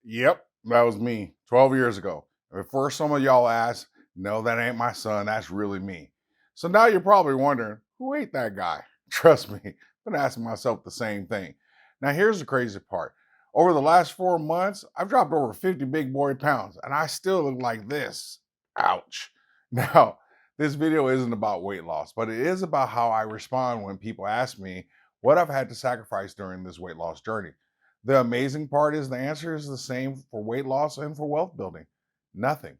Yep, that was me 12 years ago. Before some of y'all asked, no, that ain't my son. That's really me. So now you're probably wondering, who ate that guy? Trust me, I've been asking myself the same thing. Now, here's the crazy part. Over the last 4 months, I've dropped over 50 big boy pounds, and I still look like this. Ouch. Now, this video isn't about weight loss, but it is about how I respond when people ask me what I've had to sacrifice during this weight loss journey. The amazing part is the answer is the same for weight loss and for wealth building: nothing.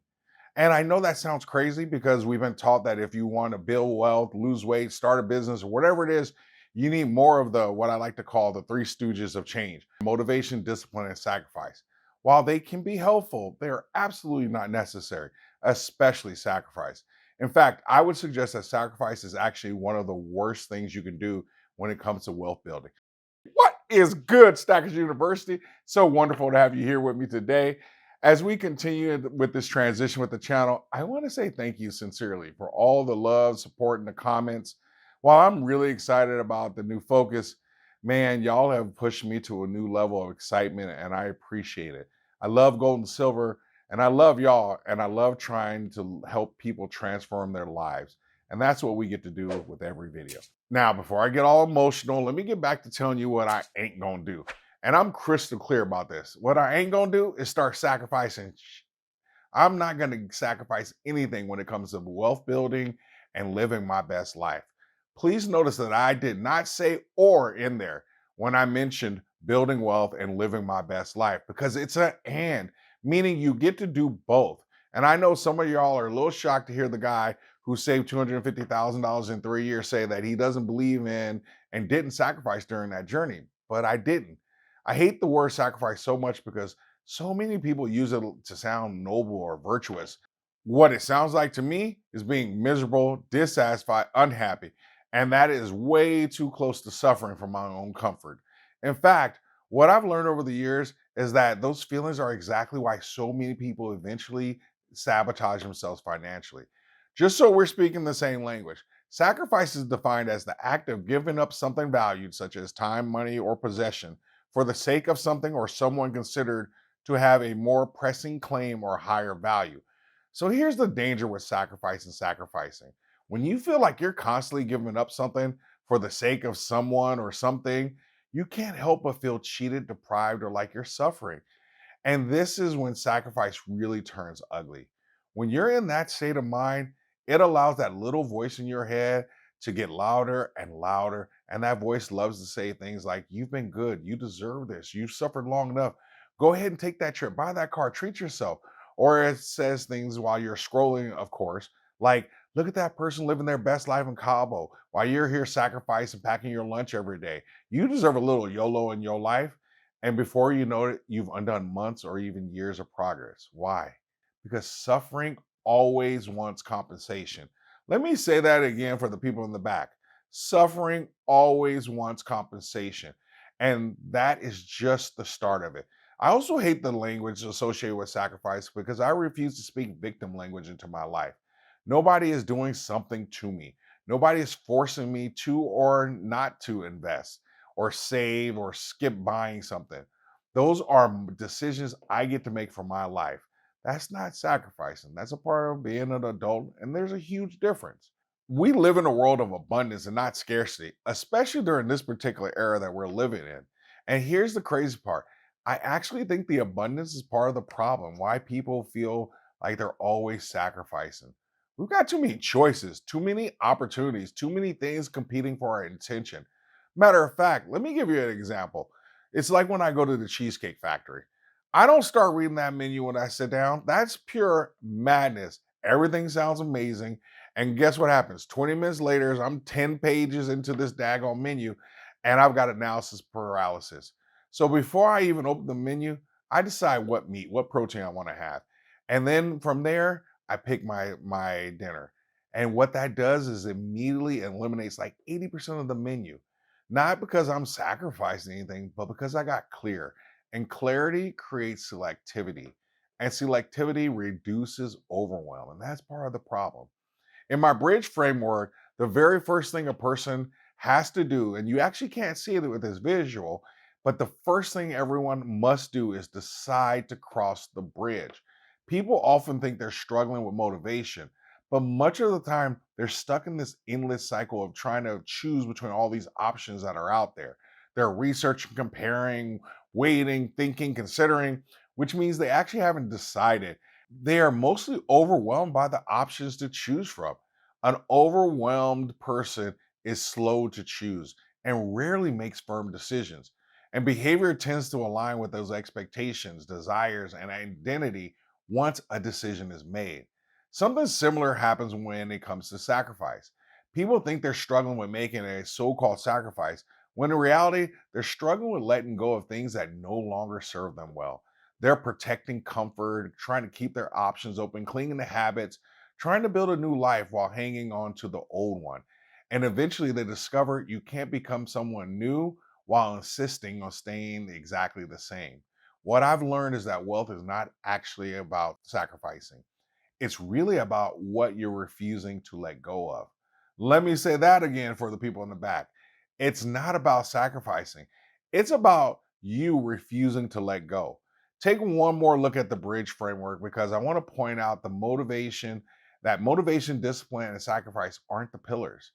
And I know that sounds crazy because we've been taught that if you want to build wealth, lose weight, start a business, or whatever it is, you need more of the what I like to call the three stooges of change: motivation, discipline, and sacrifice. While they can be helpful, they are absolutely not necessary, especially sacrifice. In fact, I would suggest that sacrifice is actually one of the worst things you can do when it comes to wealth building. What is good, Stackers University? So wonderful to have you here with me today. As we continue with this transition with the channel, I want to say thank you sincerely for all the love, support, and the comments. While I'm really excited about the new focus, man, y'all have pushed me to a new level of excitement, and I appreciate it. I love gold and silver, and I love y'all, and I love trying to help people transform their lives. And that's what we get to do with every video. Now, before I get all emotional, let me get back to telling you what I ain't gonna do. And I'm crystal clear about this. What I ain't gonna do is start sacrificing. I'm not gonna sacrifice anything when it comes to wealth building and living my best life. Please notice that I did not say or in there when I mentioned building wealth and living my best life, because it's an and, meaning you get to do both. And I know some of y'all are a little shocked to hear the guy who saved $250,000 in 3 years say that he doesn't believe in and didn't sacrifice during that journey. But I didn't. I hate the word sacrifice so much because so many people use it to sound noble or virtuous. What it sounds like to me is being miserable, dissatisfied, unhappy. And that is way too close to suffering for my own comfort. In fact, what I've learned over the years is that those feelings are exactly why so many people eventually sabotage themselves financially. Just so we're speaking the same language, sacrifice is defined as the act of giving up something valued, such as time, money, or possession, for the sake of something or someone considered to have a more pressing claim or higher value. So here's the danger with sacrifice and sacrificing. When you feel like you're constantly giving up something for the sake of someone or something, you can't help but feel cheated, deprived, or like you're suffering. And this is when sacrifice really turns ugly. When you're in that state of mind, it allows that little voice in your head to get louder and louder. And that voice loves to say things like, you've been good, you deserve this, you've suffered long enough. Go ahead and take that trip, buy that car, treat yourself. Or it says things while you're scrolling, of course, like, look at that person living their best life in Cabo while you're here sacrificing, packing your lunch every day. You deserve a little YOLO in your life. And before you know it, you've undone months or even years of progress. Why? Because suffering always wants compensation. Let me say that again for the people in the back. Suffering always wants compensation. And that is just the start of it. I also hate the language associated with sacrifice because I refuse to speak victim language into my life. Nobody is doing something to me. Nobody is forcing me to or not to invest or save or skip buying something. Those are decisions I get to make for my life. That's not sacrificing. That's a part of being an adult, and there's a huge difference. We live in a world of abundance and not scarcity, especially during this particular era that we're living in. And here's the crazy part: I actually think the abundance is part of the problem, why people feel like they're always sacrificing. We've got too many choices, too many opportunities, too many things competing for our attention. Matter of fact, let me give you an example. It's like when I go to the Cheesecake Factory. I don't start reading that menu when I sit down. That's pure madness. Everything sounds amazing. And guess what happens? 20 minutes later, I'm 10 pages into this daggone menu and I've got analysis paralysis. So before I even open the menu, I decide what meat, what protein I want to have. And then from there, I pick my dinner. And what that does is immediately eliminates like 80% of the menu. Not because I'm sacrificing anything, but because I got clear. And clarity creates selectivity. And selectivity reduces overwhelm. And that's part of the problem. In my bridge framework, the very first thing a person has to do, and you actually can't see it with this visual, But the first thing everyone must do is decide to cross the bridge. People often think they're struggling with motivation, but much of the time they're stuck in this endless cycle of trying to choose between all these options that are out there. They're researching, comparing, waiting, thinking, considering, which means they actually haven't decided. They are mostly overwhelmed by the options to choose from. An overwhelmed person is slow to choose and rarely makes firm decisions. And behavior tends to align with those expectations, desires, and identity once a decision is made. Something similar happens when it comes to sacrifice. People think they're struggling with making a so called sacrifice, when in reality, they're struggling with letting go of things that no longer serve them well. They're protecting comfort, trying to keep their options open, clinging to habits, trying to build a new life while hanging on to the old one. And eventually they discover you can't become someone new while insisting on staying exactly the same. What I've learned is that wealth is not actually about sacrificing. It's really about what you're refusing to let go of. Let me say that again for the people in the back. It's not about sacrificing, it's about you refusing to let go. Take one more look at the bridge framework because I want to point out that motivation, discipline, and sacrifice aren't the pillars.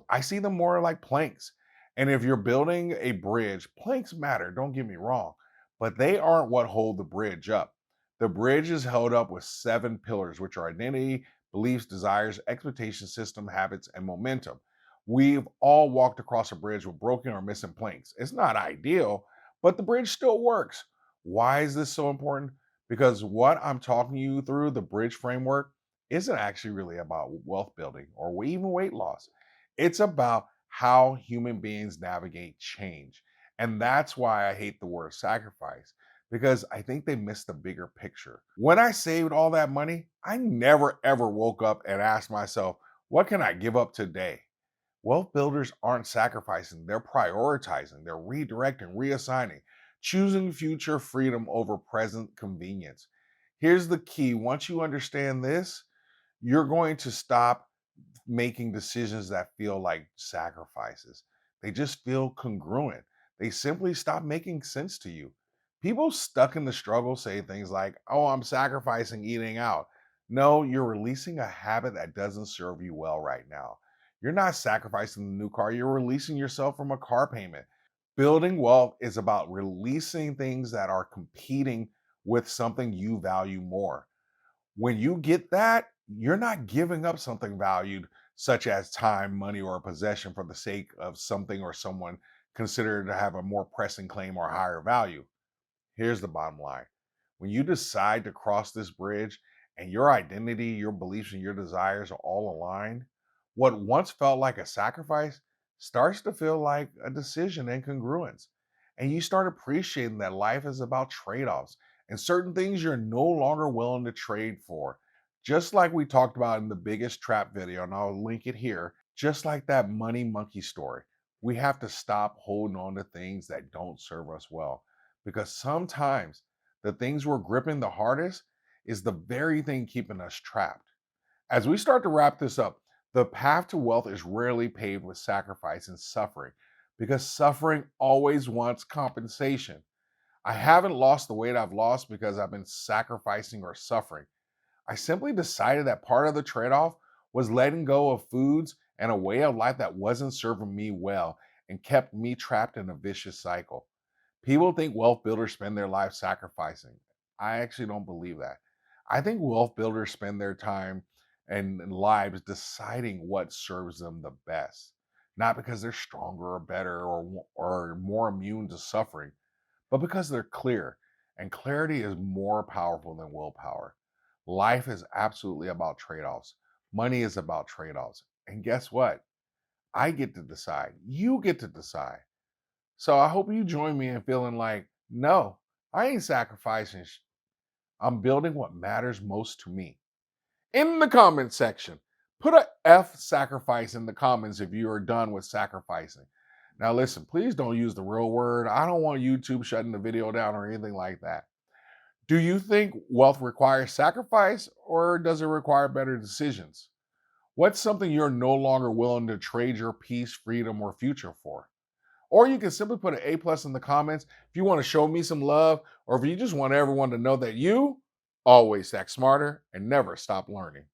I see them more like planks. And if you're building a bridge, planks matter, don't get me wrong, but they aren't what hold the bridge up. The bridge is held up with seven pillars, which are identity, beliefs, desires, expectation system, habits, and momentum. We've all walked across a bridge with broken or missing planks. It's not ideal, but the bridge still works. Why is this so important? Because what I'm talking you through, the bridge framework, isn't actually really about wealth building or even weight loss. It's about how human beings navigate change. And that's why I hate the word sacrifice because I think they missed the bigger picture. When I saved all that money, I never ever woke up and asked myself, what can I give up today? Wealth builders aren't sacrificing, they're prioritizing, they're redirecting, reassigning, choosing future freedom over present convenience. Here's the key: once you understand this, you're going to stop making decisions that feel like sacrifices. They just feel congruent. They simply stop making sense to you. People stuck in the struggle say things like, oh, I'm sacrificing eating out. No, you're releasing a habit that doesn't serve you well right now. You're not sacrificing the new car, you're releasing yourself from a car payment. Building wealth is about releasing things that are competing with something you value more. When you get that, you're not giving up something valued, such as time, money, or a possession for the sake of something or someone considered to have a more pressing claim or higher value. Here's the bottom line: when you decide to cross this bridge and your identity, your beliefs, and your desires are all aligned, what once felt like a sacrifice starts to feel like a decision and congruence. And you start appreciating that life is about trade offs and certain things you're no longer willing to trade for. Just like we talked about in the biggest trap video, and I'll link it here, just like that money monkey story, we have to stop holding on to things that don't serve us well because sometimes the things we're gripping the hardest is the very thing keeping us trapped. As we start to wrap this up, the path to wealth is rarely paved with sacrifice and suffering because suffering always wants compensation. I haven't lost the weight I've lost because I've been sacrificing or suffering. I simply decided that part of the trade off was letting go of foods and a way of life that wasn't serving me well and kept me trapped in a vicious cycle. People think wealth builders spend their life sacrificing. I actually don't believe that. I think wealth builders spend their time and lives deciding what serves them the best, not because they're stronger or better or more immune to suffering, but because they're clear. And clarity is more powerful than willpower. Life is absolutely about trade offs. Money is about trade offs. And guess what? I get to decide. You get to decide. So I hope you join me in feeling like, no, I ain't sacrificing. I'm building what matters most to me. In the comment section, put a F sacrifice in the comments if you are done with sacrificing. Now, listen, please don't use the real word. I don't want YouTube shutting the video down or anything like that. Do you think wealth requires sacrifice or does it require better decisions? What's something you're no longer willing to trade your peace, freedom, or future for? Or you can simply put an A plus in the comments if you want to show me some love, or if you just want everyone to know that you always act smarter and never stop learning.